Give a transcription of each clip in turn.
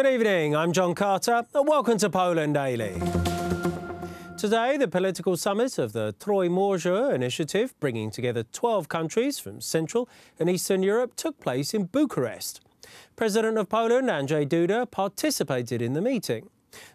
Good evening, I'm John Carter and welcome to Poland Daily. Today, the political summit of the Trójmorze initiative, bringing together 12 countries from Central and Eastern Europe, took place in Bucharest. President of Poland, Andrzej Duda, participated in the meeting.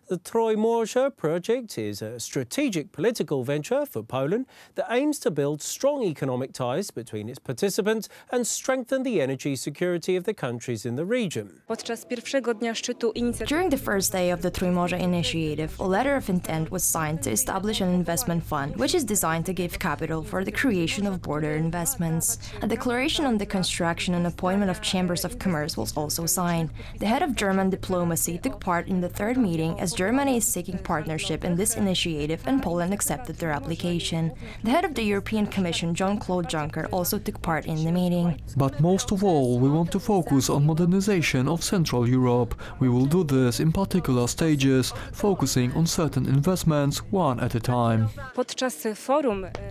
The Trójmorze project is a strategic political venture for Poland that aims to build strong economic ties between its participants and strengthen the energy security of the countries in the region. During the first day of the Trójmorze initiative, a letter of intent was signed to establish an investment fund, which is designed to give capital for the creation of border investments. A declaration on the construction and appointment of chambers of commerce was also signed. The head of German diplomacy took part in the third meeting as Germany is seeking partnership in this initiative and Poland accepted their application. The head of the European Commission, Jean-Claude Juncker, also took part in the meeting. But most of all, we want to focus on modernization of Central Europe. We will do this in particular stages, focusing on certain investments one at a time.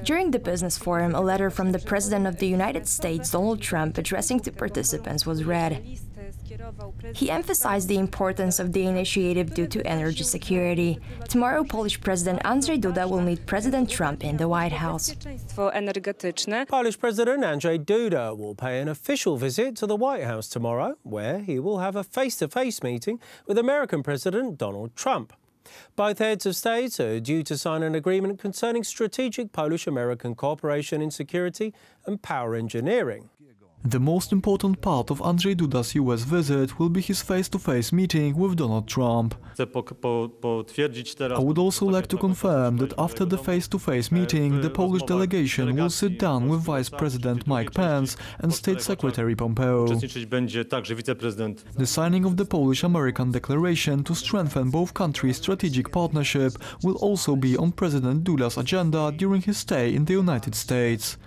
During the business forum, a letter from the President of the United States, Donald Trump, addressing to participants was read. He emphasized the importance of the initiative due to energy security. Tomorrow, Polish President Andrzej Duda will meet President Trump in the White House. Polish President Andrzej Duda will pay an official visit to the White House tomorrow, where he will have a face-to-face meeting with American President Donald Trump. Both heads of state are due to sign an agreement concerning strategic Polish-American cooperation in security and power engineering. The most important part of Andrzej Duda's US visit will be his face-to-face meeting with Donald Trump. I would also like to confirm that after the face-to-face meeting, the Polish delegation will sit down with Vice President Mike Pence and State Secretary Pompeo. The signing of the Polish-American declaration to strengthen both countries' strategic partnership will also be on President Duda's agenda during his stay in the United States.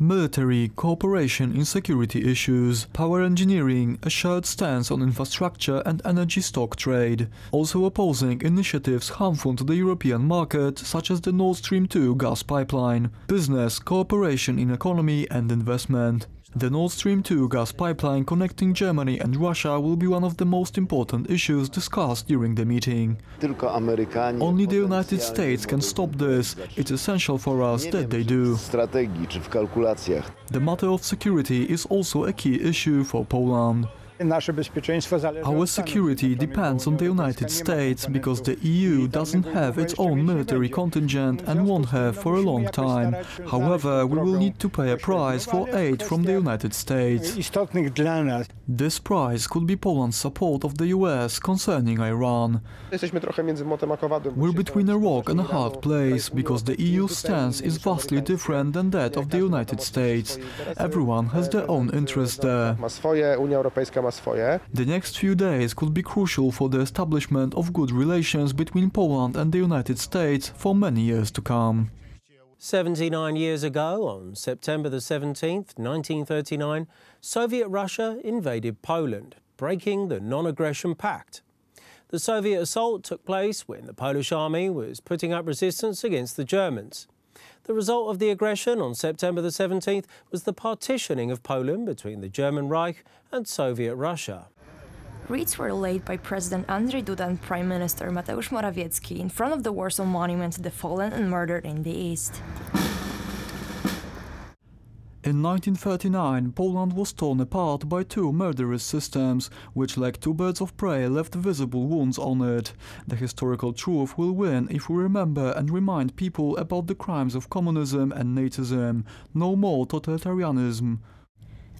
Military cooperation in security issues, power engineering, a shared stance on infrastructure and energy stock trade. Also opposing initiatives harmful to the European market, such as the Nord Stream 2 gas pipeline. Business, cooperation in economy and investment. The Nord Stream 2 gas pipeline connecting Germany and Russia will be one of the most important issues discussed during the meeting. Only the United States can stop this. It's essential for us that they do. The matter of security is also a key issue for Poland. Our security depends on the United States because the EU doesn't have its own military contingent and won't have for a long time. However, we will need to pay a price for aid from the United States. This price could be Poland's support of the US concerning Iran. We're between a rock and a hard place because the EU's stance is vastly different than that of the United States. Everyone has their own interests there. The next few days could be crucial for the establishment of good relations between Poland and the United States for many years to come. 79 years ago, on September the 17th, 1939, Soviet Russia invaded Poland, breaking the non-aggression pact. The Soviet assault took place when the Polish army was putting up resistance against the Germans. The result of the aggression on September the 17th was the partitioning of Poland between the German Reich and Soviet Russia. Wreaths were laid by President Andrzej Duda and Prime Minister Mateusz Morawiecki in front of the Warsaw Monument to the fallen and murdered in the East. In 1939, Poland was torn apart by two murderous systems, which like two birds of prey left visible wounds on it. The historical truth will win if we remember and remind people about the crimes of communism and Nazism. No more totalitarianism.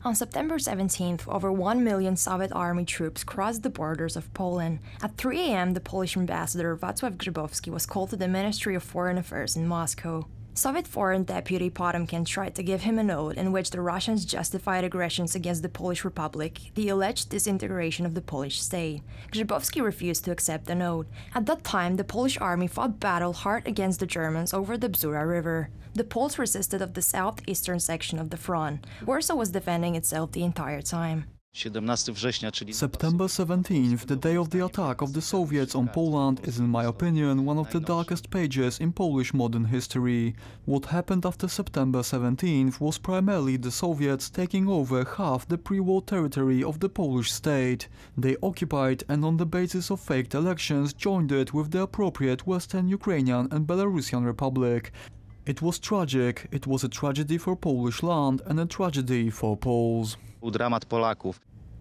On September 17th, over 1 million Soviet army troops crossed the borders of Poland. At 3 a.m., the Polish ambassador Wacław Grzybowski was called to the Ministry of Foreign Affairs in Moscow. Soviet Foreign Deputy Potemkin tried to give him a note in which the Russians justified aggressions against the Polish Republic, the alleged disintegration of the Polish state. Grzybowski refused to accept the note. At that time, the Polish army fought battle hard against the Germans over the Bzura River. The Poles resisted of the southeastern section of the front. Warsaw was defending itself the entire time. September 17th, the day of the attack of the Soviets on Poland, is in my opinion one of the darkest pages in Polish modern history. What happened after September 17th was primarily the Soviets taking over half the pre-war territory of the Polish state. They occupied and on the basis of faked elections joined it with the appropriate Western Ukrainian and Belarusian Republic. It was tragic. It was a tragedy for Polish land and a tragedy for Poles.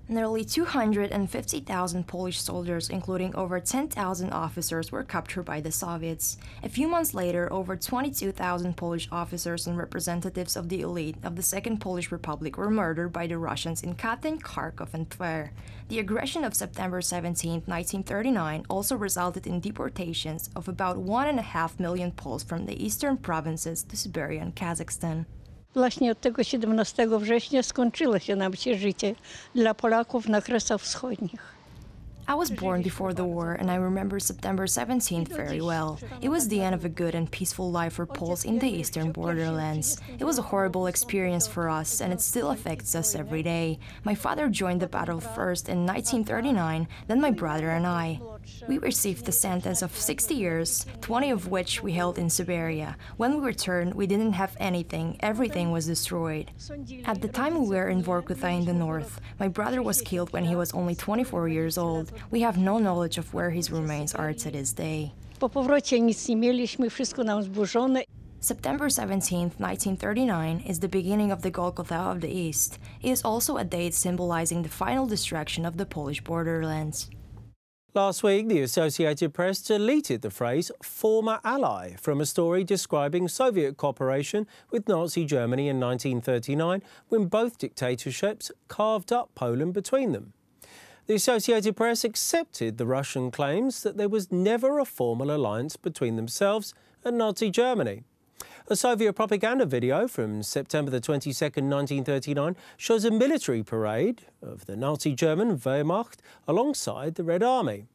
Nearly 250,000 Polish soldiers, including over 10,000 officers, were captured by the Soviets. A few months later, over 22,000 Polish officers and representatives of the elite of the Second Polish Republic were murdered by the Russians in Katyn, Kharkov, and Tver. The aggression of September 17, 1939 also resulted in deportations of about 1.5 million Poles from the eastern provinces to Siberia and Kazakhstan. Właśnie od tego 17 września skończyło się nam się życie dla Polaków na Kresach Wschodnich. I was born before the war, and I remember September 17th very well. It was the end of a good and peaceful life for Poles in the eastern borderlands. It was a horrible experience for us, and it still affects us every day. My father joined the battle first in 1939, then my brother and I. We received the sentence of 60 years, 20 of which we held in Siberia. When we returned, we didn't have anything. Everything was destroyed. At the time we were in Vorkuta in the north, my brother was killed when he was only 24 years old. We have no knowledge of where his remains are to this day. Po powrocie nic nie mieliśmy, wszystko nam zburzone. September 17, 1939 is the beginning of the Golgotha of the East. It is also a date symbolizing the final destruction of the Polish borderlands. Last week, the Associated Press deleted the phrase former ally from a story describing Soviet cooperation with Nazi Germany in 1939 when both dictatorships carved up Poland between them. The Associated Press accepted the Russian claims that there was never a formal alliance between themselves and Nazi Germany. A Soviet propaganda video from September the 22nd, 1939 shows a military parade of the Nazi German Wehrmacht alongside the Red Army.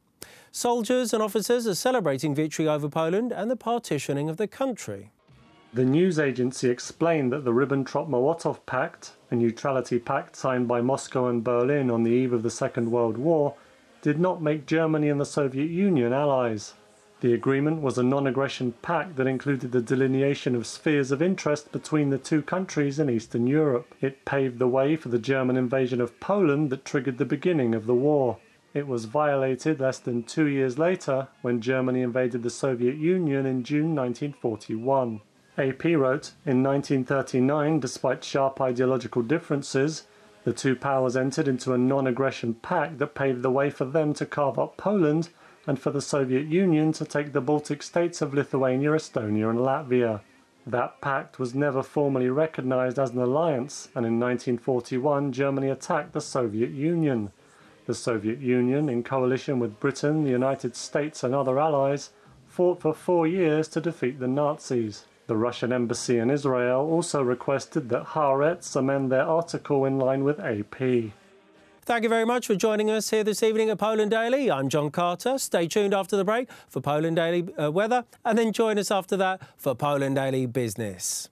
Soldiers and officers are celebrating victory over Poland and the partitioning of the country. The news agency explained that the Ribbentrop-Molotov Pact, a neutrality pact signed by Moscow and Berlin on the eve of the Second World War, did not make Germany and the Soviet Union allies. The agreement was a non-aggression pact that included the delineation of spheres of interest between the two countries in Eastern Europe. It paved the way for the German invasion of Poland that triggered the beginning of the war. It was violated less than 2 years later when Germany invaded the Soviet Union in June 1941. AP wrote, in 1939, despite sharp ideological differences, the two powers entered into a non-aggression pact that paved the way for them to carve up Poland and for the Soviet Union to take the Baltic states of Lithuania, Estonia and Latvia. That pact was never formally recognized as an alliance, and in 1941 Germany attacked the Soviet Union. The Soviet Union, in coalition with Britain, the United States and other allies, fought for 4 years to defeat the Nazis. The Russian embassy in Israel also requested that Haaretz amend their article in line with AP. Thank you very much for joining us here this evening at Poland Daily. I'm John Carter. Stay tuned after the break for Poland Daily weather, and then join us after that for Poland Daily Business.